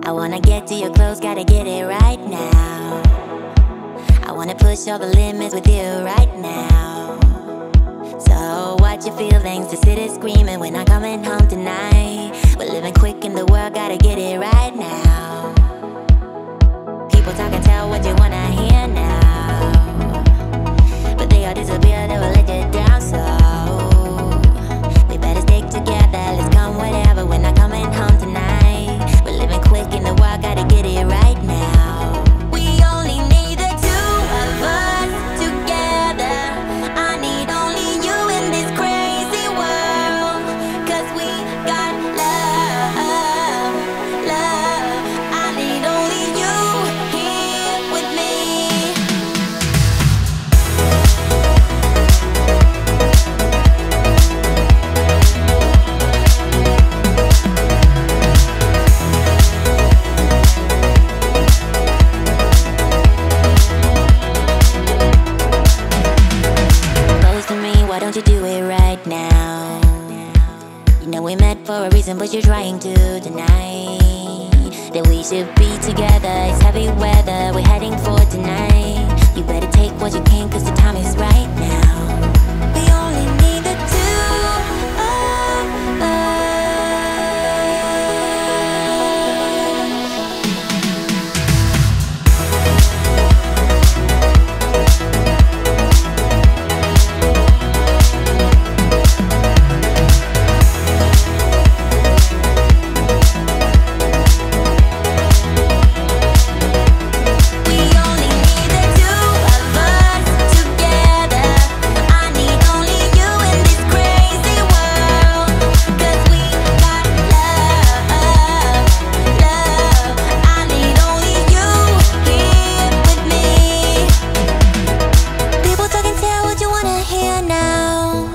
I wanna get to your clothes, gotta get it right now. I wanna push all the limits with you right now. So watch your feelings, the city's screaming, we're not coming home tonight. We're living quick in the world, gotta get it right now. People talk and tell what you wanna hear now, but they all disappear, they will let you down. So we better stick together, let's come whatever, we're not coming home tonight. We're living quick in the world, gotta get it right now. We only need the two of us together. I need only you in this crazy world, 'cause we got love, love. I need only you here with me. Close to me, why don't you do it right now? You know we met for a reason, but you're trying to deny that we should be together. It's heavy weather, we're heading for tonight. You better take what you can, 'cause the time is right now. We only need the two of us. We only need the two of us together. I need only you in this crazy world, 'cause we got love, love. I need only you here with me. People talk and tell what you wanna hear now,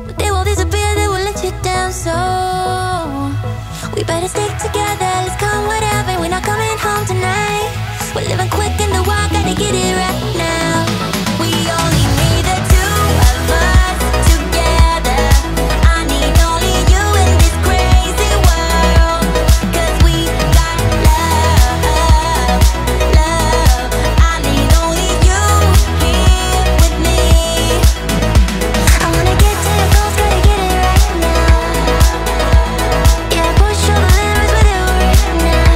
but they will disappear, they will let you down. So we better stick together, let's come whatever, we're not coming home tonight. We're living quick in the world, gotta get it right now. We only need the two of us together. I need only you in this crazy world, 'cause we got love, love. I need only you here with me. I wanna get to your goals, gotta get it right now. Yeah, push all the limits with you right now.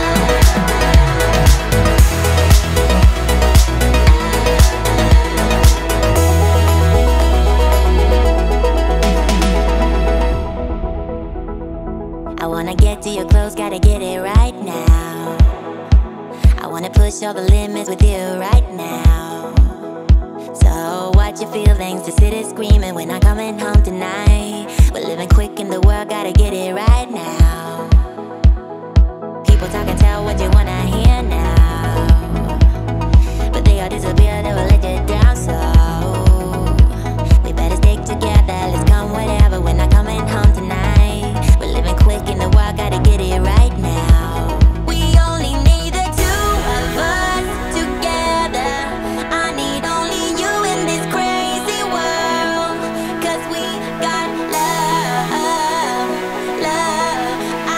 I wanna get to your clothes, gotta get it right now. I wanna push all the limits with you right now. So watch your feelings, the city's screaming, we're not coming home tonight. We're living quick in the world, gotta get it right now. People talk and tell what you wanna hear now, but they all disappear, they will let you down. So we better stick together, let's come whatever, we're not coming home tonight. We're living quick in the world, gotta get it right now. We only need the two of us together. I need only you in this crazy world, 'cause we got love, love.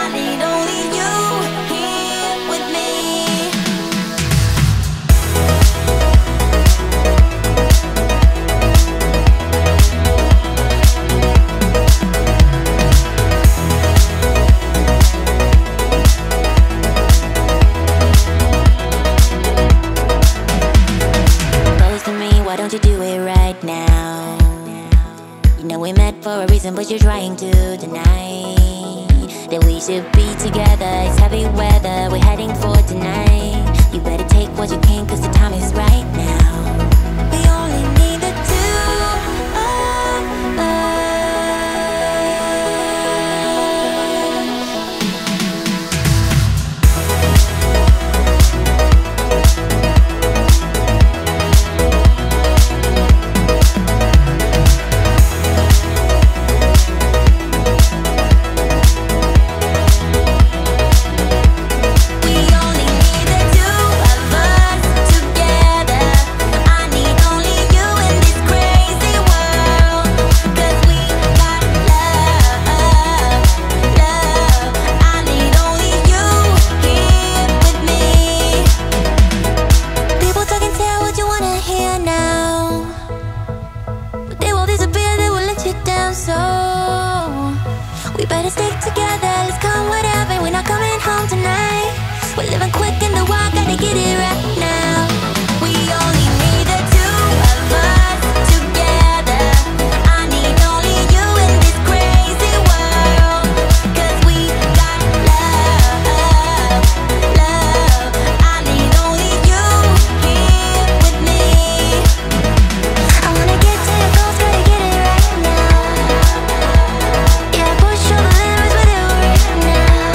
I need only you here with me. Close to me, why don't you do it right now? You know we met for a reason, but you're trying to deny that we should be together. It's heavy weather, we're heading for tonight. You better take what you can, 'cause the time is right now. We only need the two of us. We only need the two of us together. I We better stick together, let's come whatever. We're not coming home tonight. We're living quick in the wild, gotta get it right now. We only need the two of us together. I need only you in this crazy world. 'Cause we got love, love. I need only you here with me. I wanna get to your goals, gotta get it right now. Yeah, push all the limits with you right now.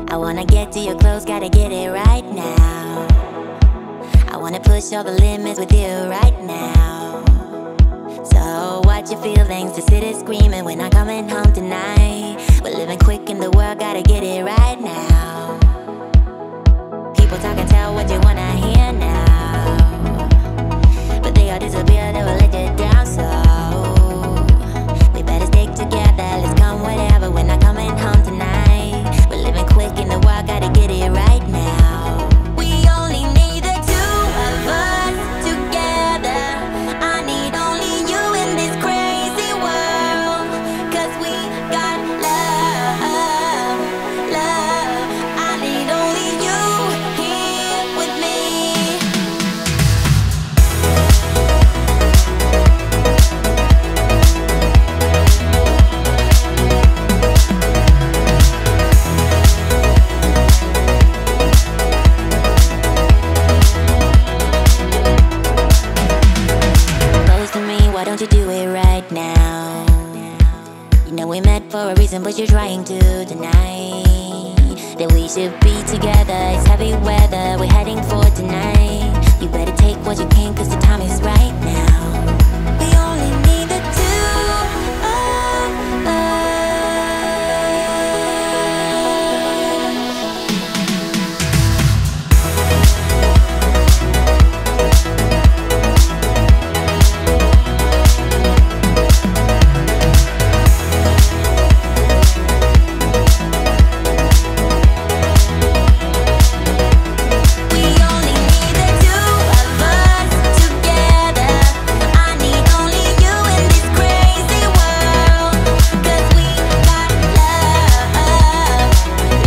I wanna get to your clothes, gotta get it right now. I wanna push all the limits with you right now. So watch your feelings, to sit and screaming, we're not coming home tonight. We're living quick in the world, gotta get it right now. People talk and tell what you wanna hear now, but they all disappear, they will let you down. So we better stick together, let's come whatever, we're not coming home tonight. We're living quick in the wild, gotta get it right now. We only need the two of us together. I need only you in this crazy world. 'Cause we got love, love. I need only you here with me. Close to me, why don't you do it right now? You know we met for a reason, but you're trying to deny that we should be together. It's heavy weather, we're heading for tonight. You better take what you can, 'cause the time is right now. We only need the two of us. We only need the two of us together. I need only you in this crazy world. 'Cause we got love,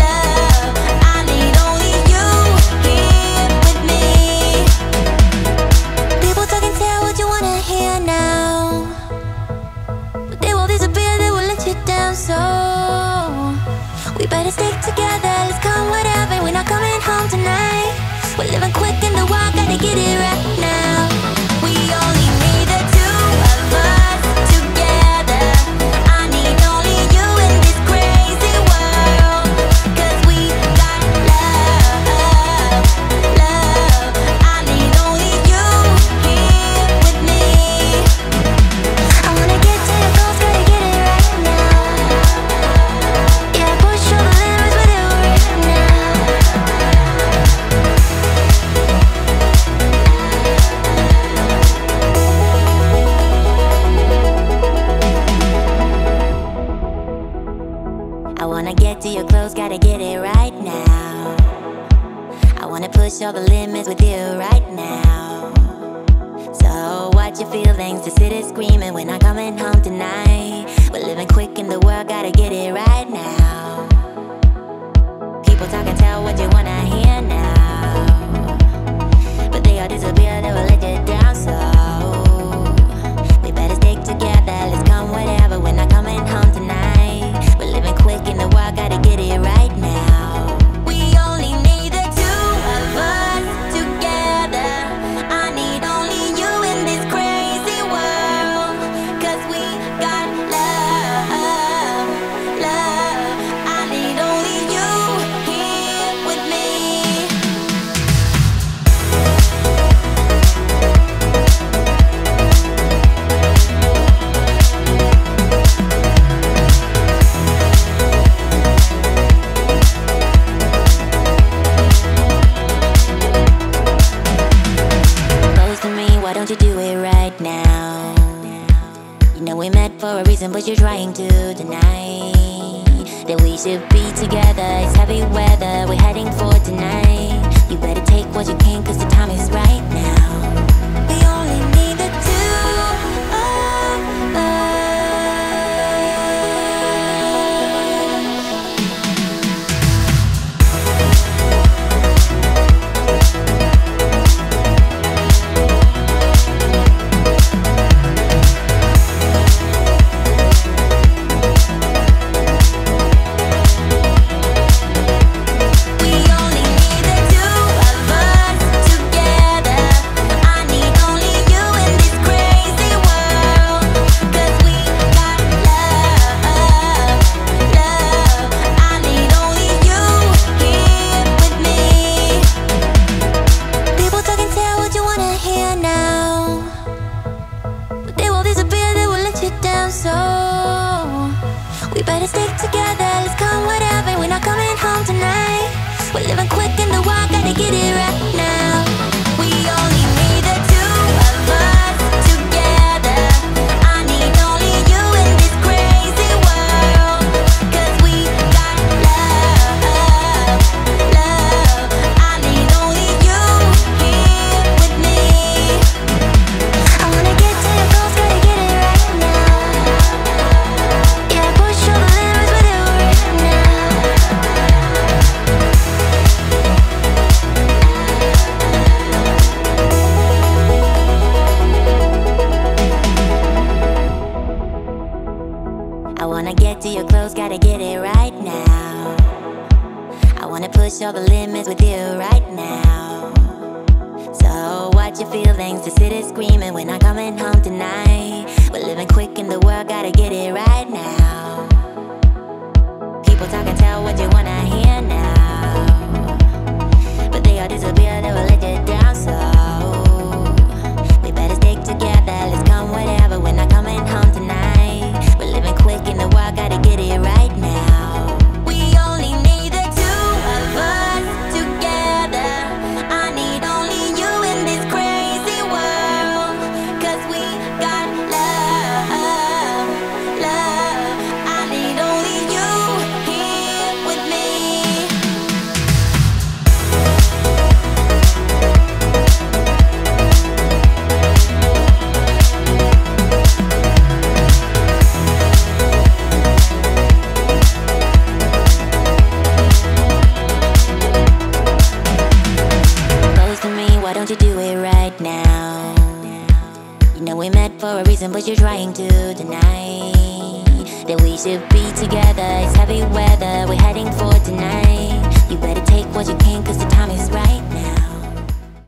love. I need only you here with me. People talk and tell what you wanna hear now, but they will disappear, they will let you down. So we better stick together, let's come whatever. We're not coming home tonight. We're living quick in the wild, gotta get it right now. We only need the two of us together. I need only you in this crazy world. 'Cause we got love, love. I need only you here with me. I wanna get to your goals, gotta get it right now. Yeah, push all the limits with you right now. I wanna get to your clothes, gotta get it right now. I wanna push all the limits with you right now. So watch your feelings, to sit and screaming, we're not coming home tonight. We're living quick in the world, gotta get it right now. People talk and tell what you wanna hear now, but they all disappear, they will let you down. So we better stick together, let's come whatever, we're not coming home tonight. We're living quick in the wild, gotta get it right now. We only need the two of us together. I need only you in this crazy world. 'Cause we got love, love. I need only you here with me. Close to me, why don't you do it right now? You know we met for a reason, but you're trying to deny that we should be together. It's heavy weather, we're heading for tonight. You better take what you can, cause the time is right now. We only need the two of us. All the limits with you right now. So watch your feelings, the city's screaming, we're not coming home tonight. We're living quick in the world, gotta get it right now. People talk and tell what you wanna hear now, but they all disappear, they will let you down. So we better stick together, let's come whatever, we're not coming home tonight. We're living quick in the world, gotta get it right now. We only need the two of us together. I need only you in this crazy world, cause we got love, love. I need only you here with me. Why don't you do it right now? You know we met for a reason, but you're trying to deny that we should be together. It's heavy.